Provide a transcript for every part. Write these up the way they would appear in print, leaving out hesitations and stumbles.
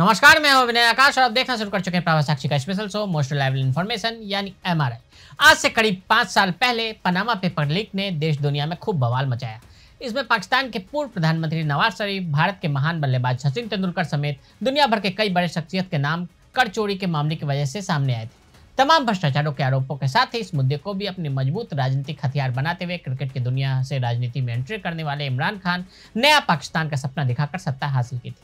नमस्कार, मैं हूं विनय आकाश और आप देखना शुरू कर चुके हैं प्रभात साक्षी का special show most reliable information यानी एमआरआई। आज से करीब 5 साल पहले पनामा पेपर लीक ने देश दुनिया में खूब बवाल मचाया। इसमें पाकिस्तान के पूर्व प्रधानमंत्री नवाज शरीफ, भारत के महान बल्लेबाज सचिन तेंदुलकर समेत दुनिया भर के कई बड़े शख्सियत के नाम कर चोरी के मामले की वजह से सामने आए थे। तमाम भ्रष्टाचारों के आरोपों के साथ ही इस मुद्दे को भी अपनी मजबूत राजनीतिक हथियार बनाते हुए क्रिकेट की दुनिया से राजनीति में एंट्री करने वाले इमरान खान नया पाकिस्तान का सपना दिखाकर सत्ता हासिल की थी।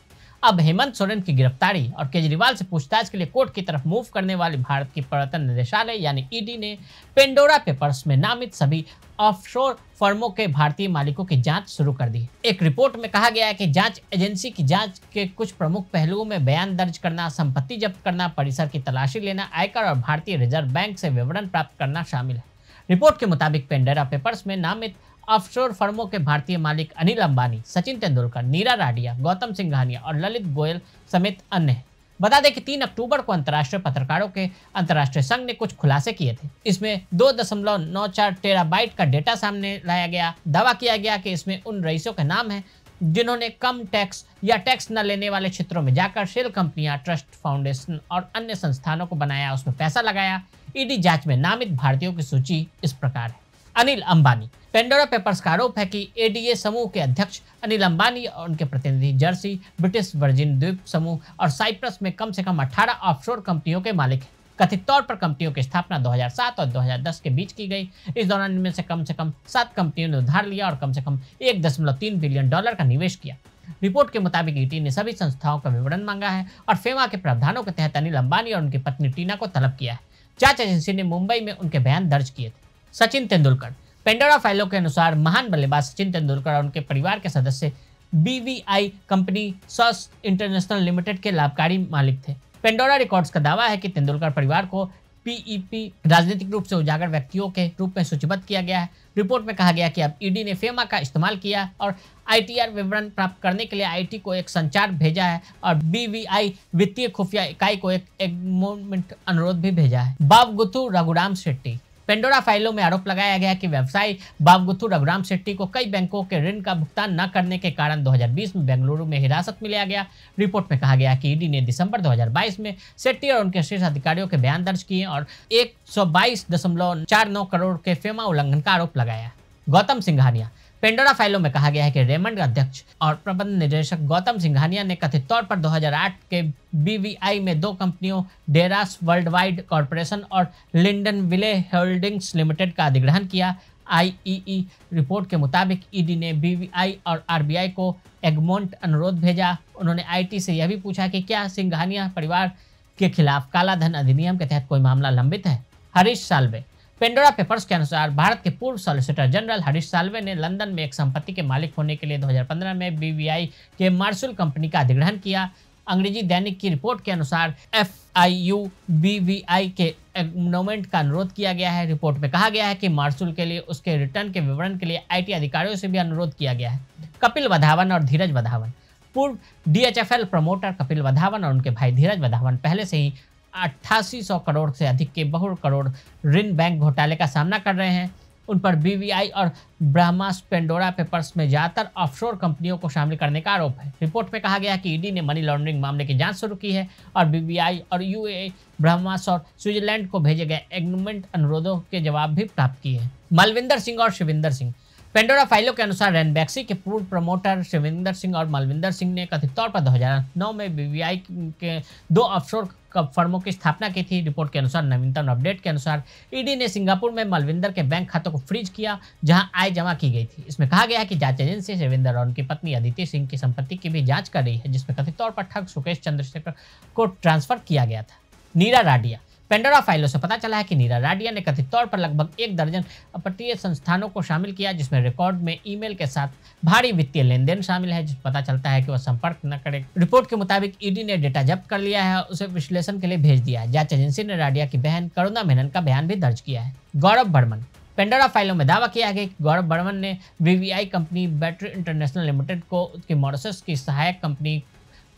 अब हेमंत सोरेन की गिरफ्तारी और केजरीवाल से पूछताछ के लिए कोर्ट की तरफ मूव करने वाले भारत की प्रवर्तन निदेशालय यानी ईडी ने पेंडोरा पेपर्स में नामित सभी ऑफशोर फर्मों के भारतीय मालिकों की जांच शुरू कर दी। एक रिपोर्ट में कहा गया है कि जांच एजेंसी की जांच के कुछ प्रमुख पहलुओं में बयान दर्ज करना, संपत्ति जब्त करना, परिसर की तलाशी लेना, आयकर और भारतीय रिजर्व बैंक से विवरण प्राप्त करना शामिल है। रिपोर्ट के मुताबिक पेंडोरा पेपर्स में नामित ऑफशोर फर्मों के भारतीय मालिक अनिल अंबानी, सचिन तेंदुलकर, नीरा राडिया, गौतम सिंघानिया और ललित गोयल समेत अन्य हैं। बता दें कि 3 अक्टूबर को अंतर्राष्ट्रीय पत्रकारों के अंतर्राष्ट्रीय संघ ने कुछ खुलासे किए थे। इसमें 2.94 टेराबाइट का डेटा सामने लाया गया। दावा किया गया कि इसमें उन रईसों के नाम हैं जिन्होंने कम टैक्स या टैक्स न लेने वाले क्षेत्रों में जाकर शेल कंपनियां, ट्रस्ट, फाउंडेशन और अन्य संस्थानों को बनाया, उसमें पैसा लगाया। ईडी जांच में नामित भारतीयों की सूची इस प्रकार है। अनिल अंबानी। पेंडोरा पेपर्स का आरोप है कि एडीए समूह के अध्यक्ष अनिल अंबानी और उनके प्रतिनिधि जर्सी, ब्रिटिश वर्जिन द्वीप समूह और साइप्रस में कम से कम 18 ऑफशोर कंपनियों के मालिक हैं। कथित तौर पर कंपनियों की स्थापना 2007 और 2010 के बीच की गई। इस दौरान इनमें से कम 7 कंपनियों ने उधार लिया और कम से कम $1.3 बिलियन का निवेश किया। रिपोर्ट के मुताबिक ईडी ने सभी संस्थाओं का विवरण मांगा है और फेमा के प्रावधानों के तहत अनिल अंबानी और उनकी पत्नी टीना को तलब किया है। जांच एजेंसी ने मुंबई में उनके बयान दर्ज किए थे। सचिन तेंदुलकर। पेंडोरा फाइलों के अनुसार महान बल्लेबाज सचिन तेंदुलकर और उनके परिवार के सदस्य BVI company sauce international limited के लाभकारी मालिक थे। पेंडोरा रिकॉर्ड्स का दावा है कि तेंदुलकर परिवार को पीईपी राजनीतिक रूप से उजागर व्यक्तियों के रूप में सूचीबद्ध किया गया है। रिपोर्ट में कहा गया कि अब ईडी ने फेमा का इस्तेमाल किया और आईटीआर विवरण प्राप्त करने के लिए आईटी को एक संचार भेजा है और बीवीआई वित्तीय खुफिया इकाई को एक एग्रीमेंट अनुरोध भी भेजा है। बावगुथु रघुराम शेट्टी। पेंडोरा फाइलों में आरोप लगाया गया कि व्यवसायी बावगुथु रघुराम शेट्टी को कई बैंकों के ऋण का भुगतान न करने के कारण 2020 में बेंगलुरु में हिरासत में लिया गया। रिपोर्ट में कहा गया कि ईडी ने दिसंबर 2022 में शेट्टी और उनके शीर्ष अधिकारियों के बयान दर्ज किए और 122.49 करोड़ के फेमा उल्लंघन का आरोप लगाया। गौतम सिंघानिया। पेंडोरा फाइलों में कहा गया है कि रेमंड अध्यक्ष और प्रबंध निदेशक गौतम सिंघानिया ने कथित तौर पर 2008 के बीवीआई में 2 कंपनियों डेरास वर्ल्डवाइड कॉर्पोरेशन और लिंडन विले होल्डिंग्स लिमिटेड का अधिग्रहण किया। आईईई रिपोर्ट के मुताबिक ईडी ने बीवीआई और आरबीआई को एग्रीमेंट अनुरोध भेजा। उन्होंने आईटी से यह भी पूछा कि क्या सिंघानिया परिवार के खिलाफ काला धन अधिनियम के तहत कोई मामला लंबित है। हरीश साल्वे। पेंडोरा पेपर्स के अनुसार भारत के पूर्व सॉलिसिटर जनरल हरीश साल्वे ने लंदन में एक संपत्ति के मालिक होने के लिए 2015 में बीवीआई के मार्शल कंपनी का अधिग्रहण किया। अंग्रेजी दैनिक की रिपोर्ट के अनुसार एफआईयू बीवीआई के एग्रीमेंट का अनुरोध किया गया है। रिपोर्ट में कहा गया है कि मार्शल के लिए उसके रिटर्न के विवरण के लिए आईटी अधिकारियों से भी अनुरोध किया गया है। कपिल वधावन और धीरज वधावन। पूर्व डीएचएफएल प्रमोटर कपिल वधावन और उनके भाई धीरज वधावन पहले से ही 8800 करोड़ से अधिक के बहु करोड़ ऋण बैंक घोटाले का सामना कर रहे हैं। उन पर बीवीआई और ब्रह्मास पेंडोरा पेपर्स में ज्यादातर ऑफशोर कंपनियों को शामिल करने का आरोप है। रिपोर्ट में कहा गया कि ईडी ने मनी लॉन्ड्रिंग मामले की जांच शुरू की है और बीवीआई और यूएई, ब्रह्मास और स्विट्जरलैंड को भेजे गए एग्रीमेंट अनुरोधों के जवाब भी प्राप्त किए हैं। मलविंदर सिंह और शिविंदर सिंह। पेंडोरा फाइलों के अनुसार रैनबैक्सी के पूर्व प्रमोटर शिविंदर सिंह और मलविंदर सिंह ने कथित तौर पर 2009 में बीवीआई के 2 ऑफशोर फर्मों की स्थापना की थी। रिपोर्ट के अनुसार नवीनतम अपडेट के अनुसार ईडी ने सिंगापुर में मलविंदर के बैंक खातों को फ्रीज किया जहां आय जमा की गई थी। इसमें कहा गया है कि जांच एजेंसी शिविंदर और उनकी पत्नी अदिति सिंह की संपत्ति की भी जांच कर रही है, जिसमें कथित तौर पर ठग सुकेश चंद्रशेखर को ट्रांसफर किया गया था। नीरा राडिया। पेंडोरा फाइलों से पता चला है कि नीरा राडिया ने कथित तौर पर लगभग 1 दर्जन अपतटीय संस्थानों को शामिल किया, जिसमें रिकॉर्ड में ईमेल के साथ भारी वित्तीय लेन देन शामिल है, जिस पता चलता है कि वह संपर्क न करे। रिपोर्ट के मुताबिक ईडी ने डेटा जब्त कर लिया है और उसे विश्लेषण के लिए भेज दिया है। जांच एजेंसी ने राडिया की बहन करुणा मेनन का बयान भी दर्ज किया है। गौरव बर्मन। पेंडोरा फाइलों में दावा किया गया कि गौरव बर्मन ने BVI company battery international limited को उसकी मॉरिशस की सहायक कंपनी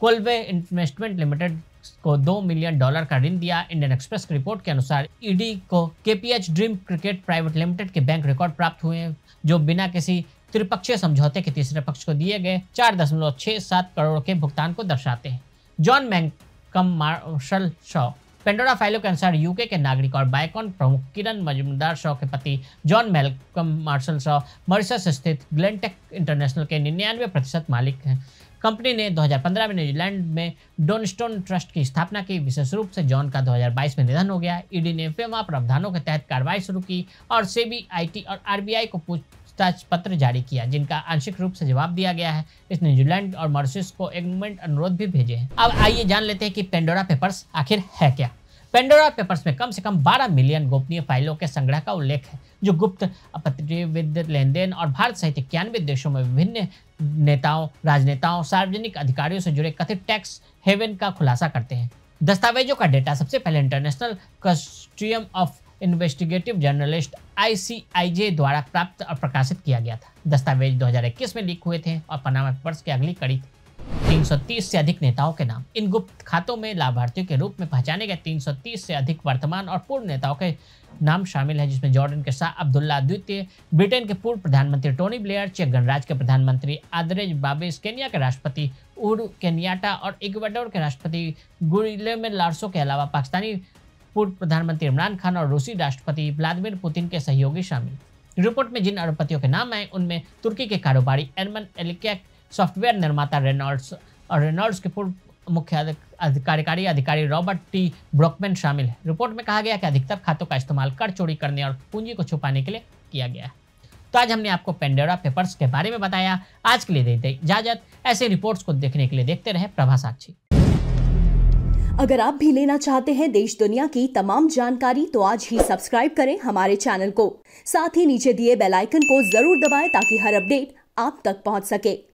कोलवे इन्वेस्टमेंट लिमिटेड को $2 मिलियन का ऋण दिया। इंडियन एक्सप्रेस की रिपोर्ट के अनुसार ईडी को KPH dream cricket private limited के बैंक रिकॉर्ड प्राप्त हुए हैं, जो बिना किसी त्रिपक्षीय समझौते के तीसरे पक्ष को दिए गए 4.67 करोड़ के भुगतान को दर्शाते हैं। जॉन मैककम मार्शल शॉ। पेंडोरा फाइलों के अनुसार यूके के नागरिक और बायकॉन प्रमुख किरण मजूमदार शॉ के पति जॉन मैककम मार्शल शॉ मॉरिशस स्थित ग्लेनटेक इंटरनेशनल के 99% मालिक हैं। कंपनी ने 2015 में न्यूजीलैंड में डोनस्टोन ट्रस्ट की स्थापना की। विशेष रूप से जॉन का 2022 में निधन हो गया। ईडी ने फिल्मा प्रावधानों के तहत कार्रवाई शुरू की और सेबी, आईटी और आरबीआई को पूछताछ पत्र जारी किया, जिनका आंशिक रूप से जवाब दिया गया है। इस न्यूजीलैंड और मॉरिशस को एग्रीमेंट अनुरोध भी भेजे हैं। अब आइए जान लेते हैं कि पेंडोरा पेपर्स आखिर है क्या। पेंडोरा पेपर्स में कम से कम 12 मिलियन गोपनीय फाइलों के संग्रह का उल्लेख है, जो गुप्त अपतटीय लेनदेन और भारत सहित 91 देशों में विभिन्न नेताओं, राजनेताओं, सार्वजनिक अधिकारियों से जुड़े कथित टैक्स हेवन का खुलासा करते हैं। दस्तावेजों का डेटा सबसे पहले international consortium of investigative journalist ICIJ द्वारा प्राप्त और प्रकाशित किया गया था। दस्तावेज 2021 में लीक हुए थे और पनामा पेपर्स की अगली कड़ी थी। 330 से अधिक नेताओं के नाम। इन गुप्त खातों में लाभार्थियों के रूप में पहचाने गए 330 से अधिक वर्तमान और पूर्व नेताओं के नाम शामिल हैं, जिसमें जॉर्डन के शाह अब्दुल्ला द्वितीय, ब्रिटेन के पूर्व प्रधानमंत्री टोनी ब्लेयर, चेक गणराज्य के प्रधानमंत्री आंद्रेज बाबिस, केन्या के राष्ट्रपति उहुरु केन्याटा और इक्वाडोर के राष्ट्रपति गुइलेमो लार्सो के अलावा पाकिस्तानी पूर्व प्रधानमंत्री इमरान खान और रूसी राष्ट्रपति व्लादिमीर पुतिन के सहयोगी शामिल। रिपोर्ट में जिन अरबपतियों के नाम आए उनमें तुर्की के कारोबारी एरमन एलिकैक, सॉफ्टवेयर निर्माता रेनॉल्ड्स और रेनॉल्ड्स के पूर्व मुख्य कार्यकारी अधिकारी रॉबर्ट टी ब्रोकमैन शामिल है। रिपोर्ट में कहा गया कि अधिकतर खातों का इस्तेमाल कर चोरी करने और पूंजी को छुपाने के लिए किया गया है। तो आज हमने आपको पेंडोरा पेपर्स के बारे में बताया। आज के लिए देते इजाजत। ऐसे रिपोर्ट्स को देखने के लिए देखते रहे प्रभा साक्षी। अगर आप भी लेना चाहते हैं देश दुनिया की तमाम जानकारी तो आज ही सब्सक्राइब करें हमारे चैनल को। साथ ही नीचे दिए बेल आइकन को जरूर दबाएं ताकि हर अपडेट आप तक पहुंच सके।